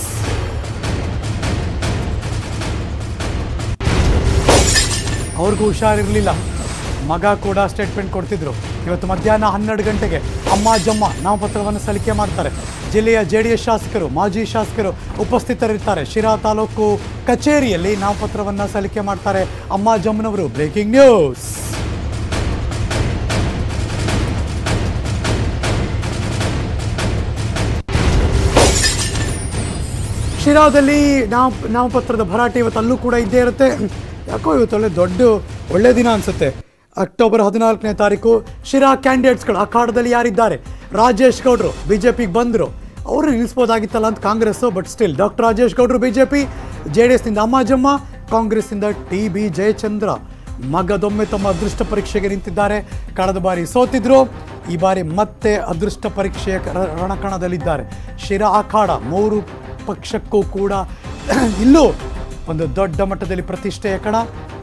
ಅವ್ರಿಗೂ ಹುಷಾರಿರಲಿಲ್ಲ, ಮಗ ಕೂಡ ಸ್ಟೇಟ್ಮೆಂಟ್ ಕೊಡ್ತಿದ್ರು. ಇವತ್ತು ಮಧ್ಯಾಹ್ನ 12 ಗಂಟೆಗೆ ಅಮ್ಮ ಜಮ್ಮ ನಾಮಪತ್ರವನ್ನು ಸಲ್ಲಿಕೆ ಮಾಡ್ತಾರೆ. ಜಿಲ್ಲೆಯ JDS ಶಾಸಕರು, ಮಾಜಿ ಶಾಸಕರು ಉಪಸ್ಥಿತರಿರ್ತಾರೆ. ಶಿರಾ ತಾಲೂಕು ಕಚೇರಿಯಲ್ಲಿ ನಾಮಪತ್ರವನ್ನು ಸಲ್ಲಿಕೆ ಮಾಡ್ತಾರೆ ಅಮ್ಮ ಜಮ್ಮನವರು. Breaking news. ಶಿರಾದಲ್ಲಿ ನಾಮಪತ್ರದ ಭರಾಟೆ ಇವತ್ತು ಅಲ್ಲೂ ಕೂಡ ಇದ್ದೇ ಇರುತ್ತೆ. ಯಾಕೋ ಇವತ್ತು ಒಳ್ಳೆ ದಿನ ಅನಿಸುತ್ತೆ. ಅಕ್ಟೋಬರ್ 14ನೇ ತಾರೀಕು ಶಿರಾ ಕ್ಯಾಂಡಿಡೇಟ್ಸ್ಗಳು ಅಖಾಡದಲ್ಲಿ ಯಾರಿದ್ದಾರೆ? ರಾಜೇಶ್ ಗೌಡ್ರು BJPಗೆ ಬಂದರು, ಅವರು ನಿಲ್ಲಿಸ್ಬೋದಾಗಿತ್ತಲ್ಲ ಅಂತ Congress. But still doctor Rajesh ಗೌಡ್ರು BJP, JDSನಿಂದ ಅಮ್ಮಾಜಮ್ಮ, ಕಾಂಗ್ರೆಸ್ನಿಂದ TB ಜಯಚಂದ್ರ ಮಗದೊಮ್ಮೆ ತಮ್ಮ ಅದೃಷ್ಟ ಪರೀಕ್ಷೆಗೆ ನಿಂತಿದ್ದಾರೆ. ಕಳೆದ ಬಾರಿ ಸೋತಿದ್ರು, ಈ ಬಾರಿ ಮತ್ತೆ ಅದೃಷ್ಟ ಪರೀಕ್ಷೆಯ ರಣಕಣದಲ್ಲಿದ್ದಾರೆ. ಶಿರಾ ಅಖಾಡ 3 ಪಕ್ಷಕ್ಕೂ ಕೂಡ ಇಲ್ಲೂ ಒಂದು ದೊಡ್ಡ ಮಟ್ಟದಲ್ಲಿ ಪ್ರತಿಷ್ಠೆಯ ಕಣ.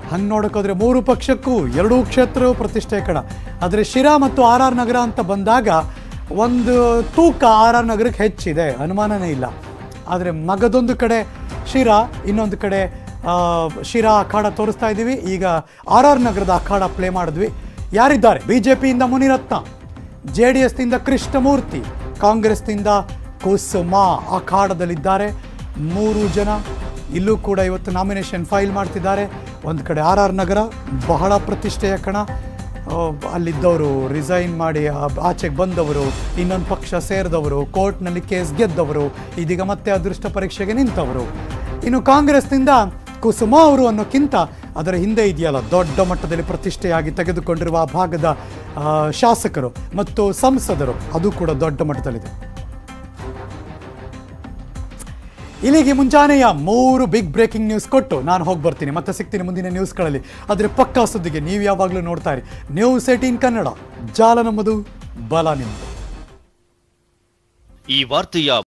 ಹಂಗೆ ನೋಡೋಕ್ಕೋದ್ರೆ 3 ಪಕ್ಷಕ್ಕೂ 2 ಕ್ಷೇತ್ರವು ಪ್ರತಿಷ್ಠೆಯ ಕಣ. ಆದರೆ ಶಿರಾ ಮತ್ತು RR ನಗರ ಅಂತ ಬಂದಾಗ ಒಂದು ತೂಕ RR ನಗರಕ್ಕೆ ಹೆಚ್ಚಿದೆ, ಅನುಮಾನನೇ ಇಲ್ಲ. ಆದರೆ ಮಗದೊಂದು ಕಡೆ ಶಿರಾ, ಇನ್ನೊಂದು ಕಡೆ ಶಿರಾ ಅಖಾಡ ತೋರಿಸ್ತಾ ಇದ್ದೀವಿ. ಈಗ RR ನಗರದ ಅಖಾಡ ಪ್ಲೇ ಮಾಡಿದ್ವಿ. ಯಾರಿದ್ದಾರೆ? BJPಯಿಂದ ಮುನಿರತ್ನ, JDSನಿಂದ ಕೃಷ್ಣಮೂರ್ತಿ, ಕಾಂಗ್ರೆಸ್ನಿಂದ ಕುಸುಮ ಅಖಾಡದಲ್ಲಿದ್ದಾರೆ. 3 ಜನ ಇಲ್ಲೂ ಕೂಡ ಇವತ್ತು ನಾಮಿನೇಷನ್ ಫೈಲ್ ಮಾಡ್ತಿದ್ದಾರೆ. ಒಂದು ಕಡೆ RR ನಗರ ಬಹಳ ಪ್ರತಿಷ್ಠೆಯ ಕಣ, ಅಲ್ಲಿದ್ದವರು ರಿಸೈನ್ ಮಾಡಿ ಆಚೆಗೆ ಬಂದವರು, ಇನ್ನೊಂದು ಪಕ್ಷ ಸೇರಿದವರು, ಕೋರ್ಟ್ನಲ್ಲಿ ಕೇಸ್ ಗೆದ್ದವರು, ಇದೀಗ ಮತ್ತೆ ಅದೃಷ್ಟ ಪರೀಕ್ಷೆಗೆ ನಿಂತವರು. ಇನ್ನು ಕಾಂಗ್ರೆಸ್ನಿಂದ ಕುಸುಮ ಅವರು ಅನ್ನೋಕ್ಕಿಂತ ಅದರ ಹಿಂದೆ ಇದೆಯಲ್ಲ ದೊಡ್ಡ ಮಟ್ಟದಲ್ಲಿ ಪ್ರತಿಷ್ಠೆಯಾಗಿ ತೆಗೆದುಕೊಂಡಿರುವ ಆ ಭಾಗದ ಶಾಸಕರು ಮತ್ತು ಸಂಸದರು, ಅದು ಕೂಡ ದೊಡ್ಡ ಮಟ್ಟದಲ್ಲಿದೆ. ಇಲ್ಲಿಗೆ ಮುಂಜಾನೆಯ 3 ಬಿಗ್ ಬ್ರೇಕಿಂಗ್ ನ್ಯೂಸ್ ಕೊಟ್ಟು ನಾನು ಹೋಗಿ ಬರ್ತೀನಿ. ಮತ್ತೆ ಸಿಗ್ತೀನಿ ಮುಂದಿನ ನ್ಯೂಸ್ಗಳಲ್ಲಿ. ಆದರೆ ಪಕ್ಕಾ ಸುದ್ದಿಗೆ ನೀವು ಯಾವಾಗಲೂ ನೋಡ್ತಾ ಇರಿ ನ್ಯೂಸ್ 18 ಕನ್ನಡ. ಜಾಲ ನಮ್ಮದು, ಬಲ ನಿಮ್ಮದು. ಈ ವಾರ್ತೆಯ